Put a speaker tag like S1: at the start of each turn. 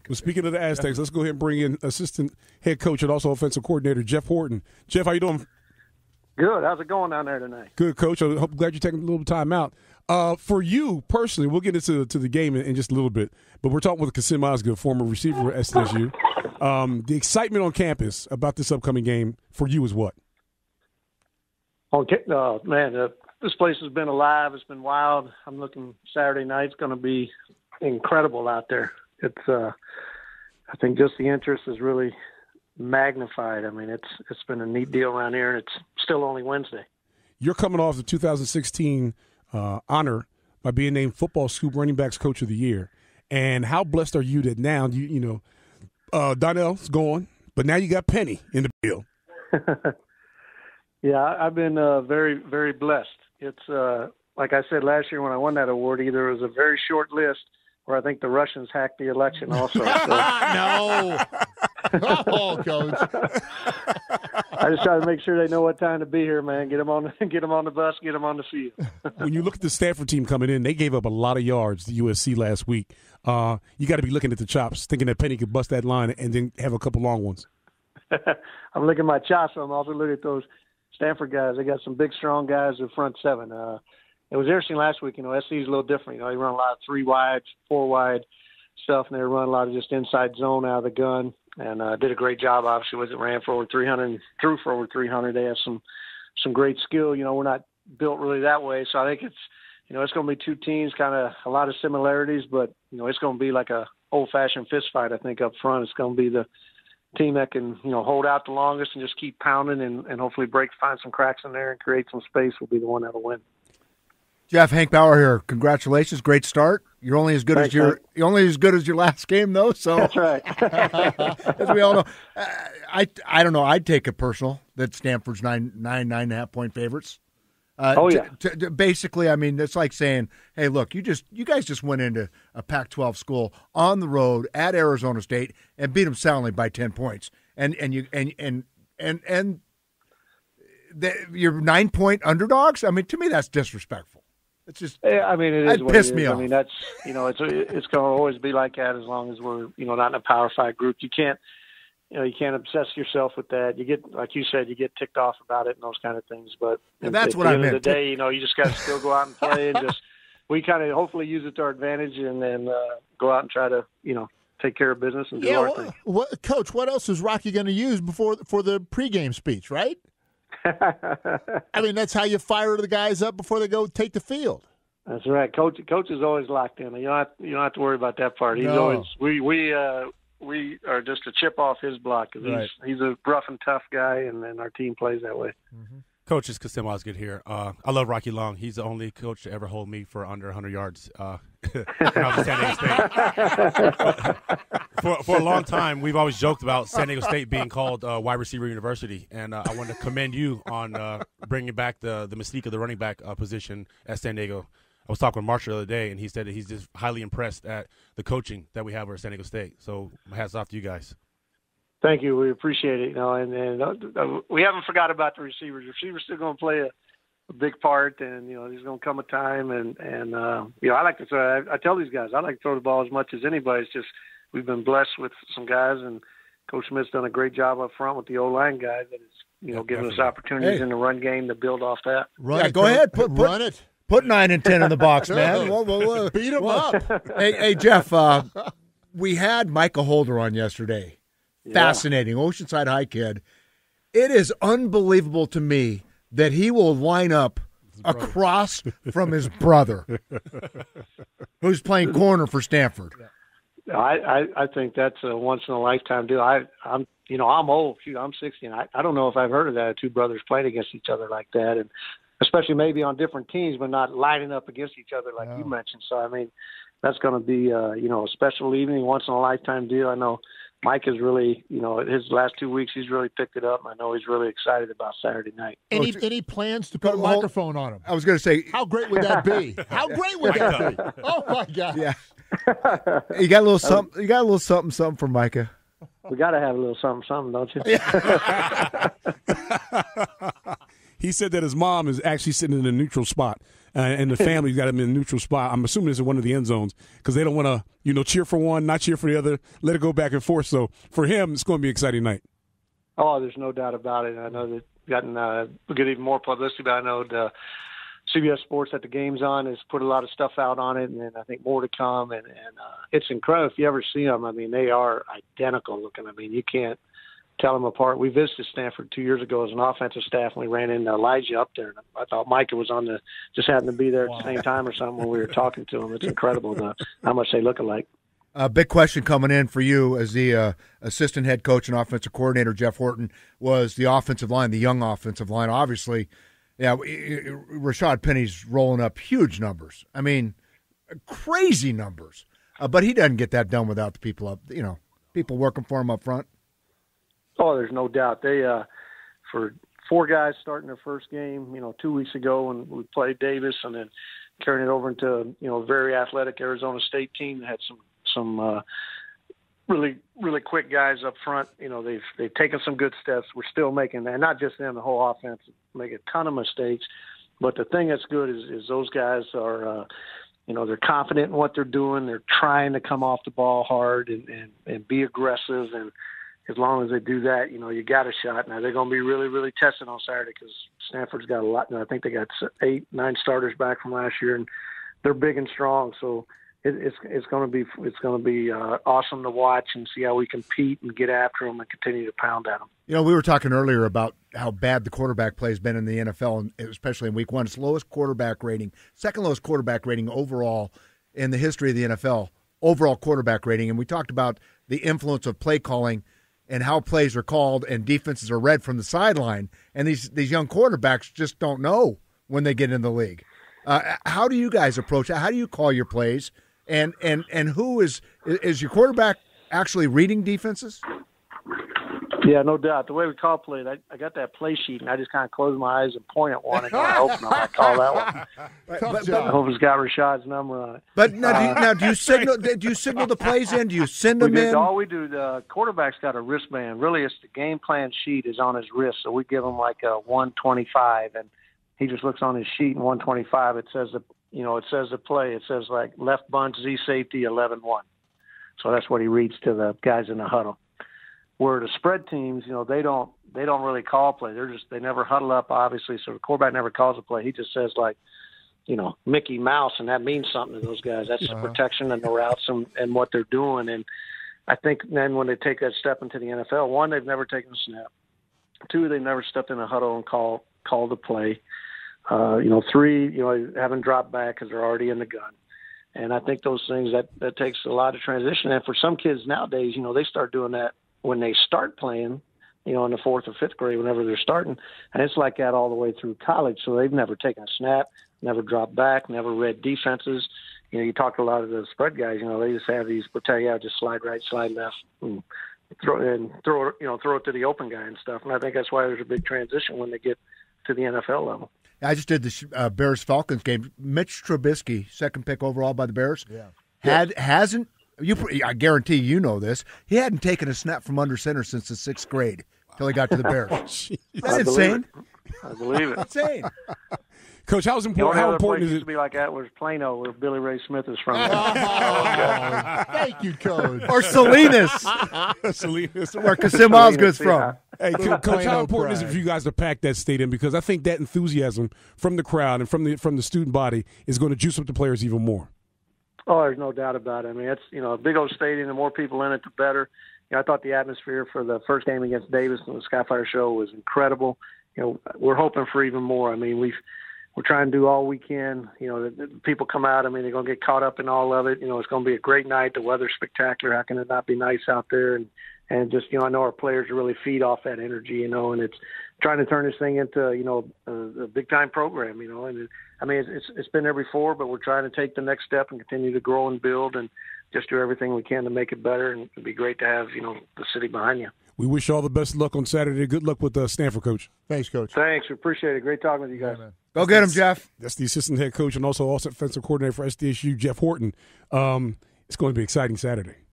S1: Well, speaking of the Aztecs, let's go ahead and bring in assistant head coach and also offensive coordinator Jeff Horton. Jeff, how you doing?
S2: Good. How's it going down there tonight?
S1: Good, Coach. I'm glad you're taking a little time out. For you personally, we'll get into the game in just a little bit, but we're talking with Kasim Osgood, former receiver at Sdsu. The excitement on campus about this upcoming game for you is what?
S2: Okay, man, this place has been alive. It's been wild. I'm looking Saturday night. It's going to be incredible out there. It's, I think, just the interest is really magnified. I mean, it's been a neat deal around here, and it's still only Wednesday.
S1: You're coming off the 2016 honor by being named Football Scoop Running Backs Coach of the Year. And how blessed are you that now Donnell's gone, but now you got Penny in the bill.
S2: Yeah, I've been very, very blessed. It's like I said last year when I won that award, either it was a very short list or I think the Russians hacked the election also. So.
S3: No. Oh, Coach.
S2: I just try to make sure they know what time to be here, man. Get them on the bus, get them on the field.
S1: When you look at the Stanford team coming in, they gave up a lot of yards to USC last week. You got to be looking at the chops, thinking that Penny could bust that line and then have a couple long ones.
S2: I'm looking at my chops, so I'm also looking at those Stanford guys. They got some big, strong guys in front seven. It was interesting last week. SC's a little different. They run a lot of 3 wide, 4 wide stuff, and they run a lot of just inside zone out of the gun. And did a great job, obviously, with it. Ran for over 300 and threw for over 300. They have some great skill. We're not built really that way, so I think it's it's going to be two teams, kind of a lot of similarities, but it's going to be like a old-fashioned fist fight. I think up front, it's going to be the team that can hold out the longest and just keep pounding and hopefully find some cracks in there and create some space will be the one that'll win.
S3: Jeff, Hank Bauer here. Congratulations, great start. You're only as good as your last game, though. So
S2: that's right.
S3: As we all know, I don't know. I'd take it personal that Stanford's 9.5 point favorites. Basically, I mean, it's like saying, "Hey, look, you guys just went into a Pac-12 school on the road at Arizona State and beat them soundly by 10 points, and you're 9-point underdogs. I mean, to me, that's disrespectful. It's just,
S2: I mean, it is what
S3: piss
S2: it is.
S3: me off.
S2: I mean, that's it's going to always be like that as long as we're not in a Power 5 group. You can't obsess yourself with that. You get, like you said, you get ticked off about it and those kind of things. But
S3: that's what I meant.
S2: At the end of the day, you just got to still go out and play and just we kind of hopefully use it to our advantage and then go out and try to take care of business and do our thing.
S4: Coach, what else is Rocky going to use for the pregame speech? Right. I mean, that's how you fire the guys up before they go take the field.
S2: That's right. Coach is always locked in. You don't have to worry about that part. He's always we are just a chip off his block because he's a rough and tough guy, and then our team plays that way.
S5: Mm-hmm. Coach, it's Kasim Osgood here. I love Rocky Long. He's the only coach to ever hold me for under 100 yards when I was at San Diego State. For a long time, we've always joked about San Diego State being called wide receiver university, and I want to commend you on bringing back the mystique of the running back position at San Diego. I was talking with Marshall the other day, and he said that he's just highly impressed at the coaching that we have at San Diego State. So my hat's off to you guys.
S2: Thank you. We appreciate it. And we haven't forgot about the receivers. The receivers still going to play a big part, and there's going to come a time. And I like to throw. I tell these guys I like to throw the ball as much as anybody. It's just we've been blessed with some guys, and Coach Smith's done a great job up front with the O-line guys that is giving us opportunities in the run game to build off that.
S3: Go ahead.
S4: Run it.
S3: Put 9 and 10 in the box, man. Whoa.
S4: Beat him up.
S3: Hey, Jeff, we had Micah Holder on yesterday. Fascinating. Oceanside High kid. It is unbelievable to me that he will line up across from his brother who's playing corner for Stanford.
S2: I think that's a once-in-a-lifetime deal. I'm old. Shoot, I'm 60, and I don't know if I've heard of that, two brothers playing against each other like that, and especially maybe on different teams, but not lining up against each other like you mentioned. So, I mean, that's going to be, a special evening, once-in-a-lifetime deal. I know Mike is really, his last 2 weeks, he's really picked it up. I know he's really excited about Saturday night.
S4: Any plans to put a microphone on him?
S3: I was going to say,
S4: how great would that be? How great would that be? Oh my God!
S3: Yeah, you got a little something. You got a little something for Micah.
S2: We got to have a little something, don't you?
S1: He said that his mom is actually sitting in a neutral spot and the family's got them in a neutral spot. I'm assuming it's in one of the end zones because they don't want to, cheer for one, not cheer for the other, let it go back and forth. So for him, it's going to be an exciting night.
S2: Oh, there's no doubt about it. I know that we'll get even more publicity, but I know the CBS Sports that the game's on has put a lot of stuff out on it, and I think more to come. And it's incredible if you ever see them. I mean, they are identical looking. I mean, you can't tell them apart. We visited Stanford 2 years ago as an offensive staff, and we ran into Elijah up there. And I thought Micah was just happened to be there at the same time or something when we were talking to him. It's incredible how much they look alike.
S3: A big question coming in for you as the assistant head coach and offensive coordinator, Jeff Horton, was the offensive line, the young offensive line. Obviously, Rashad Penny's rolling up huge numbers. I mean, crazy numbers. But he doesn't get that done without the people people working for him up front.
S2: Oh, there's no doubt. They for 4 guys starting their first game, 2 weeks ago when we played Davis, and then carrying it over into a very athletic Arizona State team that had some really, really quick guys up front. They've taken some good steps. We're still making, and not just them, the whole offense make a ton of mistakes. But the thing that's good is those guys are, they're confident in what they're doing. They're trying to come off the ball hard and be aggressive. And as long as they do that, you got a shot. Now they're going to be really, really tested on Saturday because Stanford's got a lot. I think they got 8-9 starters back from last year, and they're big and strong. So it's going to be awesome to watch and see how we compete and get after them and continue to pound at them.
S3: We were talking earlier about how bad the quarterback play has been in the NFL, and especially in Week 1. It's the lowest quarterback rating, second lowest quarterback rating overall in the history of the NFL, overall quarterback rating. And we talked about the influence of play calling and how plays are called and defenses are read from the sideline. And these young quarterbacks just don't know when they get in the league. How do you guys approach it? How do you call your plays? And who is your quarterback actually reading defenses?
S2: Yeah, no doubt. The way we call plays, I got that play sheet, and I just kind of close my eyes and point at one, and I open them. I call that one. I hope it's got Rashad's number on it.
S3: But now, do you signal? Do you signal the plays in? Do you send them in?
S2: All we do, the quarterback's got a wristband. Really, it's the game plan sheet is on his wrist, so we give him like a 125, and he just looks on his sheet, and 125 it says the play. It says like left bunch, Z safety, 11-1. So that's what he reads to the guys in the huddle. Where the spread teams, they don't really call play. They never huddle up, obviously. So the quarterback never calls a play. He just says like, Mickey Mouse, and that means something to those guys. That's the protection and the routes and what they're doing. And I think then when they take that step into the NFL, 1, they've never taken a snap. 2, they've never stepped in a huddle and called the play. 3, haven't dropped back because they're already in the gun. And I think those things that takes a lot of transition. And for some kids nowadays, they start doing that when they start playing, in the 4th or 5th grade, whenever they're starting. And it's like that all the way through college. So they've never taken a snap, never dropped back, never read defenses. You talk to a lot of the spread guys, they just have these just slide right, slide left, and throw it to the open guy and stuff. And I think that's why there's a big transition when they get to the NFL level.
S3: I just did the Bears-Falcons game. Mitch Trubisky, second pick overall by the Bears, hasn't – I guarantee you know this. He hadn't taken a snap from under center since the 6th grade until he got to the Bears. That's insane.
S2: I believe it.
S3: Insane.
S1: Coach, how important is it
S2: to be like that was Plano, where Billy Ray Smith is from?
S4: Thank you, Coach.
S3: Or Salinas. Where Kasim Osgood's from.
S1: Hey, Coach, how important is it for you guys to pack that stadium? Because I think that enthusiasm from the crowd and from the student body is going to juice up the players even more.
S2: Oh, there's no doubt about it. I mean, it's a big old stadium. The more people in it, the better. I thought the atmosphere for the first game against Davis and the Skyfire Show was incredible. We're hoping for even more. I mean, we're trying to do all we can. The people come out. I mean, they're going to get caught up in all of it. It's going to be a great night. The weather's spectacular. How can it not be nice out there? And just, I know our players really feed off that energy, and it's trying to turn this thing into, a big-time program, And it's been there before, but we're trying to take the next step and continue to grow and build and just do everything we can to make it better. And it'd be great to have, the city behind you.
S1: We wish you all the best luck on Saturday. Good luck with Stanford, Coach.
S4: Thanks, Coach.
S2: Thanks. We appreciate it. Great talking with you guys.
S3: Go get him, Jeff.
S1: That's the assistant head coach and also offensive coordinator for SDSU, Jeff Horton. It's going to be an exciting Saturday.